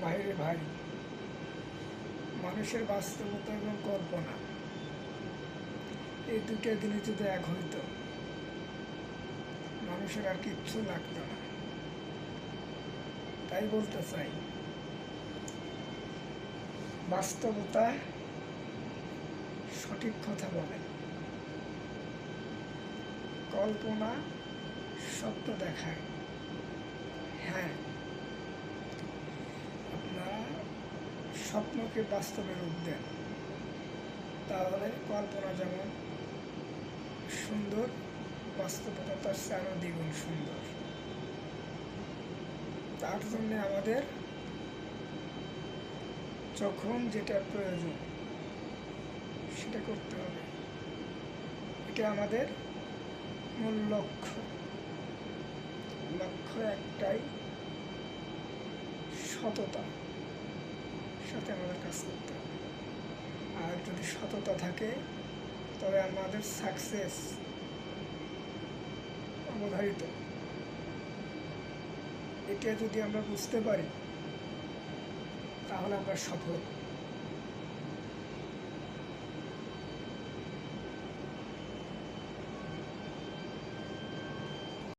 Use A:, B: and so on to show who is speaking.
A: ভাইরে ভাই, মানুষের বাস্তবতা এবং কল্পনা এই দুটো জিনিস যদি এক হইতো, মানুষের আর কিচ্ছু লাগতো না। তাই বলতে চাই, বাস্তবতা সঠিক কথা বলে, কল্পনা স্বপ্ন দেখায়। হ্যাঁ, আপনারা স্বপ্নকে বাস্তবে রূপ দেন, তাহলে কল্পনা যেমন সুন্দর, বাস্তবতা তার চেয়ে আরও দ্বিগুণ সুন্দর। তার জন্যে আমাদের যখন যেটা প্রয়োজন সেটা করতে হবে। এটা আমাদের মূল লক্ষ্য একটাই, সততা সাথে আমাদের কাজ করতে হবে। আর যদি সততা থাকে তবে আমাদের সাকসেস অবধারিত। এটা যদি আমরা বুঝতে পারি তাহলে আমরা সফল।